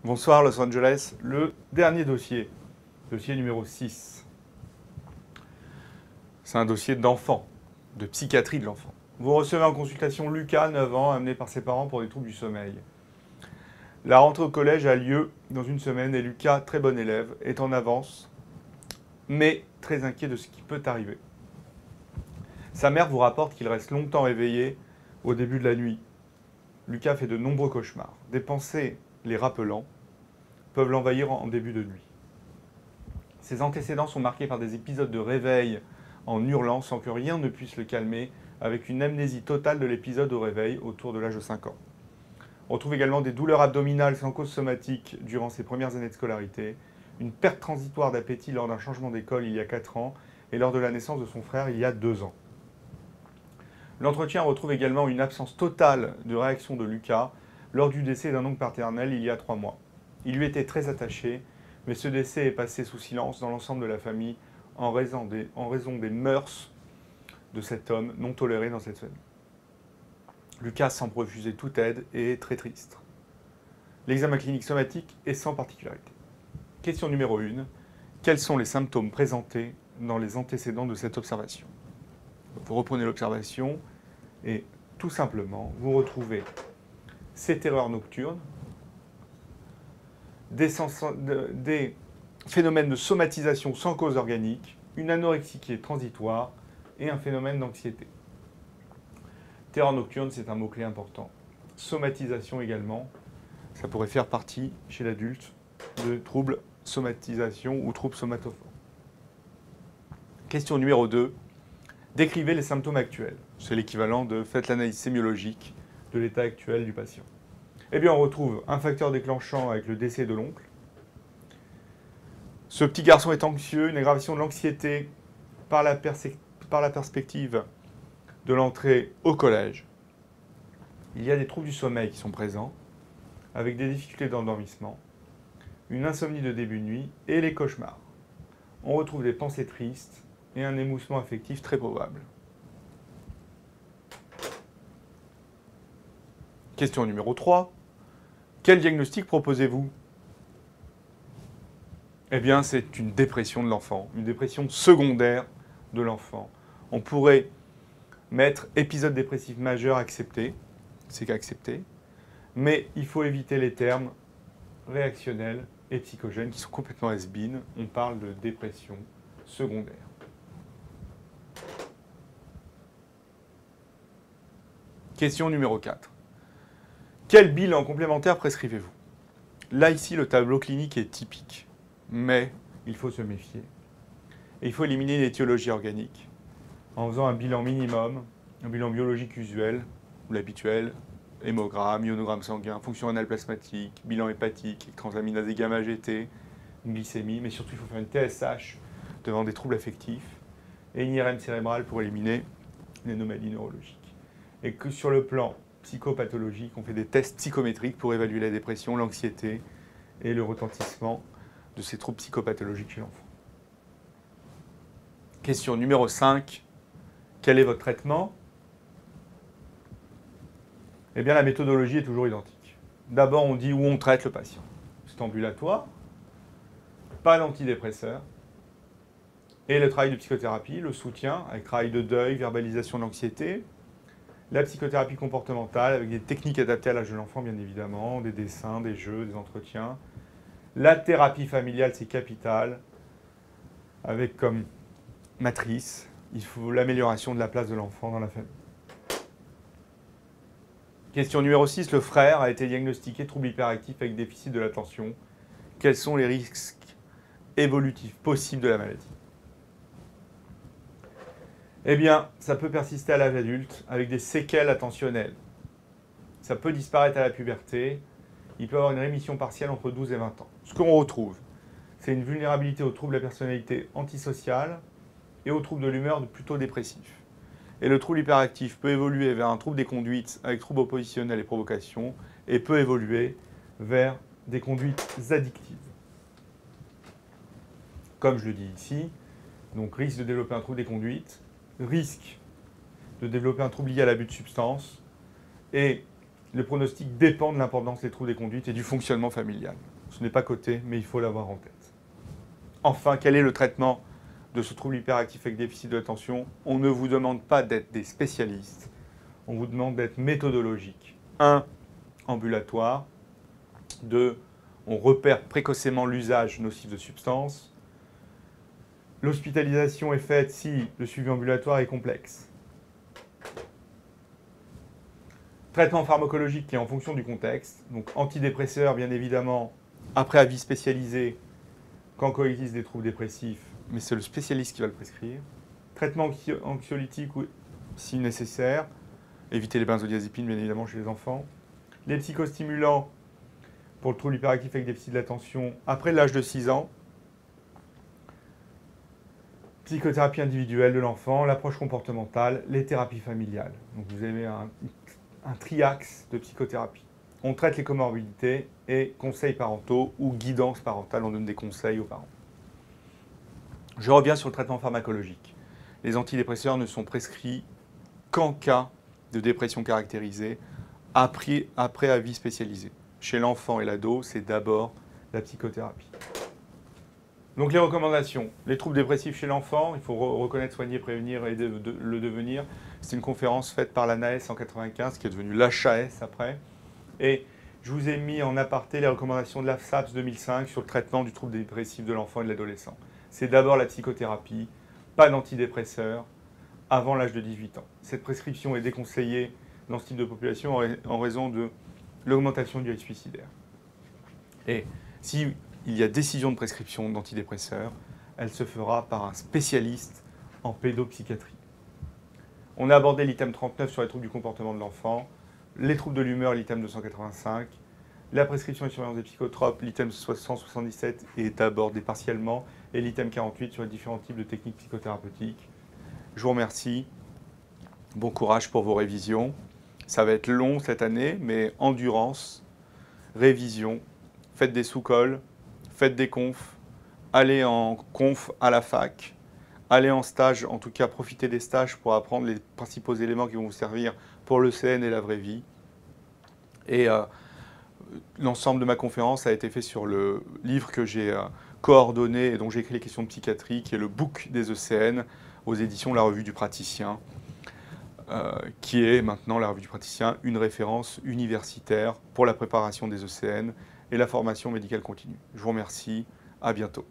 Bonsoir Los Angeles, le dernier dossier numéro 6. C'est un dossier d'enfant, de psychiatrie de l'enfant. Vous recevez en consultation Lucas, 9 ans, amené par ses parents pour des troubles du sommeil. La rentrée au collège a lieu dans une semaine et Lucas, très bon élève, est en avance, mais très inquiet de ce qui peut arriver. Sa mère vous rapporte qu'il reste longtemps réveillé au début de la nuit. Lucas fait de nombreux cauchemars. Des pensées les rappelant peuvent l'envahir en début de nuit. Ses antécédents sont marqués par des épisodes de réveil en hurlant sans que rien ne puisse le calmer, avec une amnésie totale de l'épisode au réveil autour de l'âge de 5 ans. On retrouve également des douleurs abdominales sans cause somatique durant ses premières années de scolarité, une perte transitoire d'appétit lors d'un changement d'école il y a 4 ans et lors de la naissance de son frère il y a 2 ans. L'entretien retrouve également une absence totale de réaction de Lucas lors du décès d'un oncle paternel il y a 3 mois. Il lui était très attaché, mais ce décès est passé sous silence dans l'ensemble de la famille en raison des mœurs de cet homme non toléré dans cette famille. Lucas semble refuser toute aide et est très triste. L'examen clinique somatique est sans particularité. Question numéro 1. Quels sont les symptômes présentés dans les antécédents de cette observation? Vous reprenez l'observation et tout simplement, vous retrouvez ces terreurs nocturnes, des phénomènes de somatisation sans cause organique, une anorexie qui est transitoire et un phénomène d'anxiété. Terreur nocturne, c'est un mot-clé important. Somatisation également, ça pourrait faire partie chez l'adulte de troubles somatisation ou troubles somatophores. Question numéro 2. Décrivez les symptômes actuels. C'est l'équivalent de faites l'analyse sémiologique de l'état actuel du patient. Eh bien, on retrouve un facteur déclenchant avec le décès de l'oncle. Ce petit garçon est anxieux, une aggravation de l'anxiété par la perspective de l'entrée au collège. Il y a des troubles du sommeil qui sont présents, avec des difficultés d'endormissement, une insomnie de début de nuit et les cauchemars. On retrouve des pensées tristes et un émoussement affectif très probable. Question numéro 3. Quel diagnostic proposez-vous? Eh bien, c'est une dépression de l'enfant, une dépression secondaire de l'enfant. On pourrait mettre épisode dépressif majeur accepté, c'est qu'accepté, mais il faut éviter les termes réactionnels et psychogènes qui sont complètement has-been. On parle de dépression secondaire. Question numéro 4. Quel bilan complémentaire prescrivez-vous? Là, ici, le tableau clinique est typique, mais il faut se méfier. Et il faut éliminer l'étiologie organique en faisant un bilan minimum, un bilan biologique usuel, ou l'habituel, hémogramme, ionogramme sanguin, fonction anale plasmatique, bilan hépatique, transaminase gamma GT, une glycémie, mais surtout il faut faire une TSH devant des troubles affectifs et une IRM cérébrale pour éliminer les anomalies neurologiques. Et que sur le plan psychopathologique, on fait des tests psychométriques pour évaluer la dépression, l'anxiété et le retentissement de ces troubles psychopathologiques chez l'enfant. Question numéro 5. Quel est votre traitement? Eh bien, la méthodologie est toujours identique. D'abord, on dit où on traite le patient. C'est ambulatoire, pas d'antidépresseur, et le travail de psychothérapie, le soutien, avec travail de deuil, verbalisation de l'anxiété, la psychothérapie comportementale, avec des techniques adaptées à l'âge de l'enfant, bien évidemment, des dessins, des jeux, des entretiens. La thérapie familiale, c'est capital, avec comme matrice, il faut l'amélioration de la place de l'enfant dans la famille. Question numéro 6. Le frère a été diagnostiqué trouble hyperactif avec déficit de l'attention. Quels sont les risques évolutifs possibles de la maladie? Eh bien, ça peut persister à l'âge adulte avec des séquelles attentionnelles. Ça peut disparaître à la puberté. Il peut y avoir une rémission partielle entre 12 et 20 ans. Ce qu'on retrouve, c'est une vulnérabilité aux troubles de la personnalité antisociale et aux troubles de l'humeur plutôt dépressifs. Et le trouble hyperactif peut évoluer vers un trouble des conduites avec troubles oppositionnels et provocation et peut évoluer vers des conduites addictives. Comme je le dis ici, donc risque de développer un trouble des conduites, risque de développer un trouble lié à l'abus de substances et Le pronostic dépend de l'importance des troubles des conduites et du fonctionnement familial. Ce n'est pas coté, mais il faut l'avoir en tête. Enfin, quel est le traitement de ce trouble hyperactif avec déficit de l'attention? On ne vous demande pas d'être des spécialistes, on vous demande d'être méthodologique. 1. Ambulatoire. 2. On repère précocement l'usage nocif de substances. L'hospitalisation est faite si le suivi ambulatoire est complexe. Traitement pharmacologique qui est en fonction du contexte. Donc antidépresseurs, bien évidemment, après avis spécialisé, quand coexistent des troubles dépressifs, mais c'est le spécialiste qui va le prescrire. Traitement anxiolytique si nécessaire. Éviter les benzodiazépines, bien évidemment, chez les enfants. Les psychostimulants pour le trouble hyperactif avec déficit de l'attention après l'âge de 6 ans. Psychothérapie individuelle de l'enfant, l'approche comportementale, les thérapies familiales. Donc vous avez un triaxe de psychothérapie. On traite les comorbidités et conseils parentaux ou guidance parentale, on donne des conseils aux parents. Je reviens sur le traitement pharmacologique. Les antidépresseurs ne sont prescrits qu'en cas de dépression caractérisée après avis spécialisé. Chez l'enfant et l'ado, c'est d'abord la psychothérapie. Donc les recommandations. Les troubles dépressifs chez l'enfant, il faut reconnaître, soigner, prévenir et le devenir. C'est une conférence faite par l'ANAS en 1995, qui est devenue l'HAS après. Et je vous ai mis en aparté les recommandations de l'AFSAPS 2005 sur le traitement du trouble dépressif de l'enfant et de l'adolescent. C'est d'abord la psychothérapie, pas d'antidépresseurs, avant l'âge de 18 ans. Cette prescription est déconseillée dans ce type de population en raison de l'augmentation du risque suicidaire. Et si il y a décision de prescription d'antidépresseurs, elle se fera par un spécialiste en pédopsychiatrie. On a abordé l'item 39 sur les troubles du comportement de l'enfant, les troubles de l'humeur, l'item 285, la prescription et surveillance des psychotropes, l'item 177 est abordé partiellement, et l'item 48 sur les différents types de techniques psychothérapeutiques. Je vous remercie. Bon courage pour vos révisions. Ça va être long cette année, mais endurance, révision, faites des sous-cols, faites des confs, allez en conf à la fac, allez en stage, en tout cas profitez des stages pour apprendre les principaux éléments qui vont vous servir pour le CN et la vraie vie. Et l'ensemble de ma conférence a été fait sur le livre que j'ai coordonné et dont j'ai écrit les questions de psychiatrie, qui est le Book des ECN aux éditions La Revue du Praticien, qui est maintenant, La Revue du Praticien, une référence universitaire pour la préparation des ECN et la formation médicale continue. Je vous remercie, à bientôt.